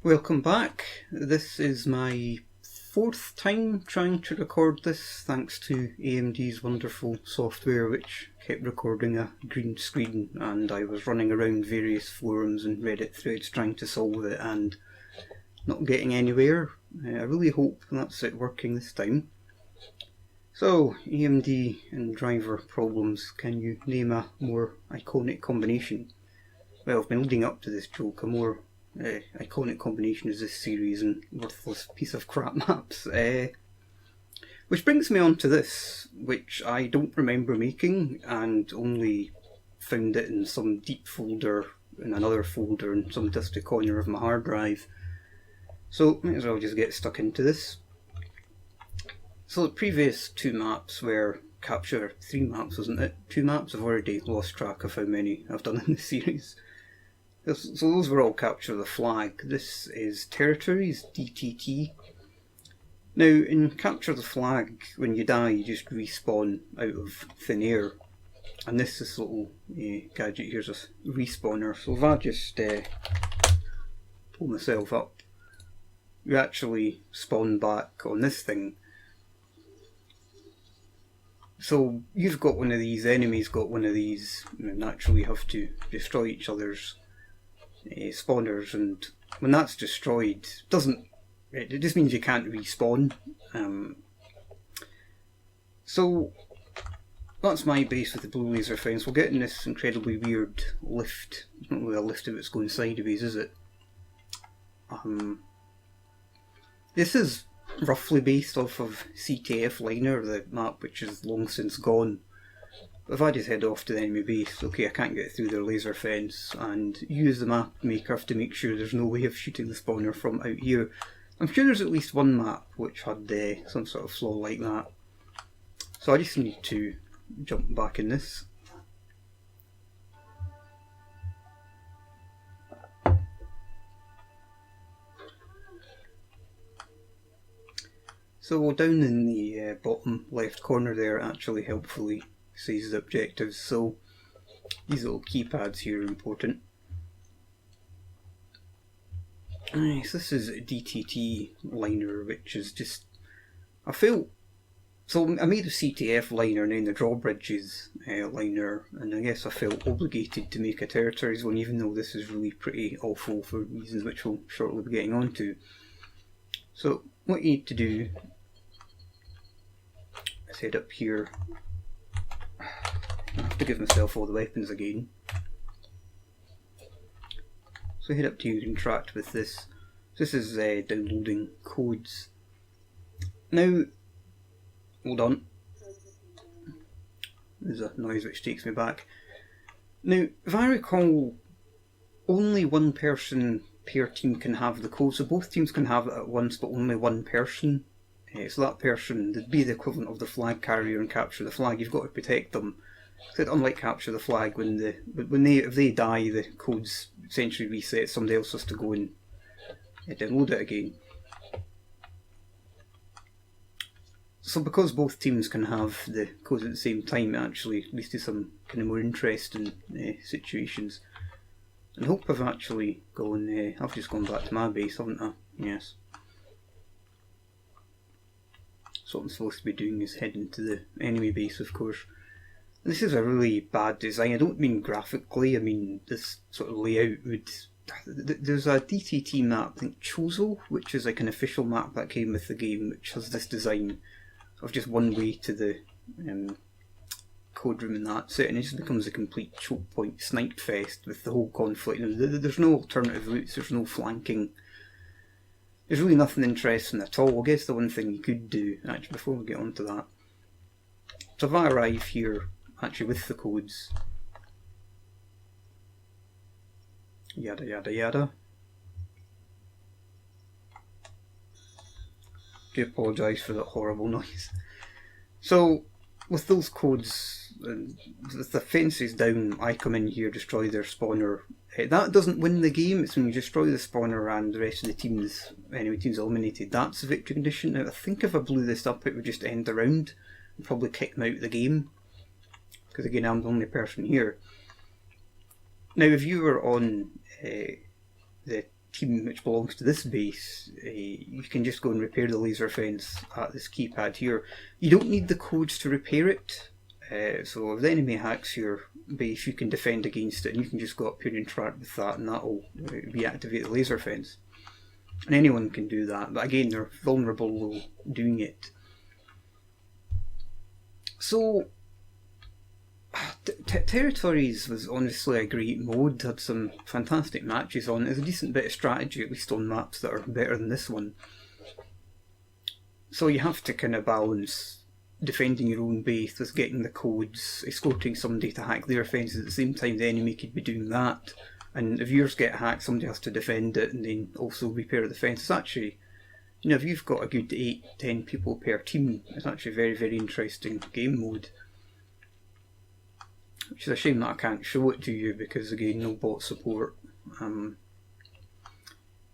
Welcome back. This is my fourth time trying to record this, thanks to AMD's wonderful software which kept recording a green screen, and I was running around various forums and Reddit threads trying to solve it and not getting anywhere. I really hope that's it working this time. So, AMD and driver problems, can you name a more iconic combination? Well, I've been leading up to this joke, a more iconic combination is this series and worthless piece of crap maps. Which brings me on to this, which I don't remember making and only found it in some deep folder in another folder in some dusty corner of my hard drive. So might as well just get stuck into this. So the previous two maps were capture 3 maps, wasn't it? 2 maps? I've already lost track of how many I've done in this series. So those were all capture the flag. This is territories, DTT. Now in capture the flag, when you die you just respawn out of thin air. And this little gadget here's a respawner. So if I just pull myself up, you actually spawn back on this thing. So you've got one of these, the enemy's got one of these, and naturally you have to destroy each other's spawners, and when that's destroyed, it just means you can't respawn. So that's my base with the blue laser fence. We're getting this incredibly weird lift. It's not really a lift if it's going sideways, is it? This is roughly based off of DTT-Liner, the map which is long since gone. But if I just head off to the enemy base, okay, I can't get through their laser fence, and use the map maker to make sure there's no way of shooting the spawner from out here. I'm sure there's at least one map which had some sort of flaw like that. So I just need to jump back in this. So down in the bottom left corner there, actually helpfully says the objectives, so these little keypads here are important. Nice, this is DTT-Liner, which is just, I made a CTF-Liner and then the drawbridges liner, and I guess I felt obligated to make a territories one, even though this is really pretty awful for reasons which we'll shortly be getting on to. So what you need to do is head up here. I have to give myself all the weapons again. So head up to here and interact with this. This is downloading codes. Now, hold on. There's a noise which takes me back. Now, if I recall, only one person per team can have the code, so both teams can have it at once, but only one person. So that person would be the equivalent of the flag carrier and capture the flag. You've got to protect them. So unlike capture the flag, if they die, the code's essentially reset. Somebody else has to go and download it again. So because both teams can have the codes at the same time, it actually leads to some kind of more interesting situations. And I hope I've actually gone. I've just gone back to my base, haven't I? Yes. So what I'm supposed to be doing is heading to the enemy base, of course. This is a really bad design. I don't mean graphically, I mean this sort of layout would... There's a DTT map, I think Chozo, which is like an official map that came with the game, which has this design of just one way to the code room and that's it, and it just becomes a complete choke point snipe fest with the whole conflict. There's no alternative routes, there's no flanking. There's really nothing interesting at all. I guess the one thing you could do, actually, before we get on to that, so if I arrive here, actually with the codes, yada yada yada. Do apologise for that horrible noise. So with those codes, with the fences down, I come in here, destroy their spawner. That doesn't win the game. It's when you destroy the spawner and the rest of the enemy team's eliminated. That's the victory condition. Now I think if I blew this up it would just end the round and probably kick them out of the game. Because again, I'm the only person here. Now if you were on the team which belongs to this base, you can just go and repair the laser fence at this keypad here. You don't need the codes to repair it, so if the enemy hacks your base you can defend against it, and you can just go up here and interact with that, and that'll reactivate the laser fence. And anyone can do that, but again they're vulnerable while doing it. So Territories was honestly a great mode, had some fantastic matches on it. There's a decent bit of strategy, at least on maps that are better than this one. So you have to kind of balance defending your own base with getting the codes, escorting somebody to hack their fences at the same time the enemy could be doing that. And if yours get hacked, somebody has to defend it and then also repair the fence. It's actually, you know, if you've got a good 8-10 people per team, it's actually a very, very interesting game mode. Which is a shame that I can't show it to you because, again, no bot support. And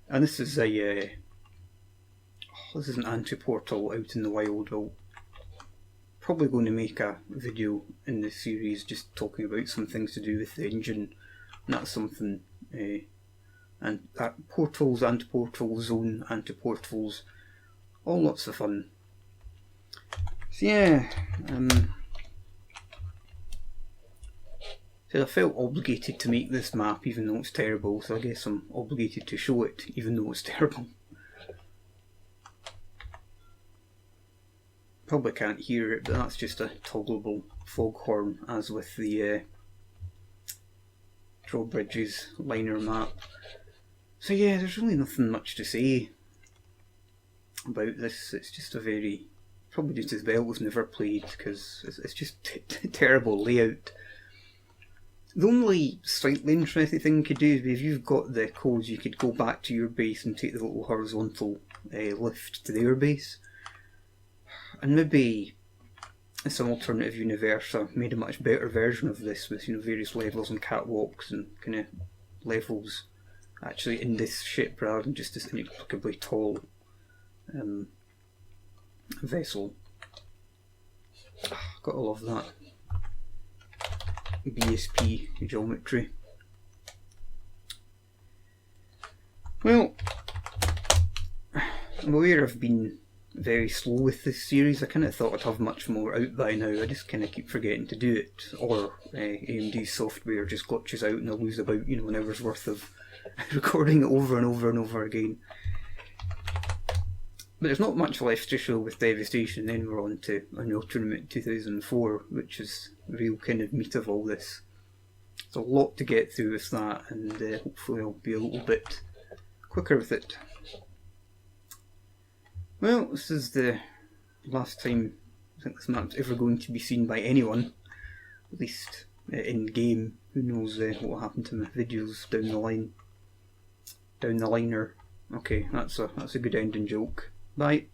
this is an anti-portal out in the wild. I'll probably going to make a video in this series just talking about some things to do with the engine. And that's something, and portals, anti-portals, zone, anti-portals, all lots of fun. So yeah, I felt obligated to make this map even though it's terrible, so I guess I'm obligated to show it even though it's terrible. Probably can't hear it, but that's just a toggleable foghorn, as with the Drawbridge's liner map. So yeah, there's really nothing much to say about this. It's just a very, probably just as well was never played, because it's just terrible layout. The only slightly interesting thing you could do is if you've got the codes, you could go back to your base and take the little horizontal lift to their base. And maybe in some alternative universe I made a much better version of this with, you know, various levels and catwalks and kind of levels actually in this ship rather than just this inexplicably tall vessel. Gotta love that. BSP geometry. Well, I'm aware I've been very slow with this series. I kind of thought I'd have much more out by now. I just kind of keep forgetting to do it, or AMD's software just glitches out and I lose about, you know, an hour's worth of recording it over and over and over again. But there's not much left to show with Devastation. Then we're on to Unreal Tournament 2004, which is the real kind of meat of all this. There's a lot to get through with that, and hopefully I'll be a little bit quicker with it. Well, this is the last time I think this map's ever going to be seen by anyone, at least in game. Who knows what will happen to my videos down the line. Down the liner. Okay, that's a good ending joke. Bye.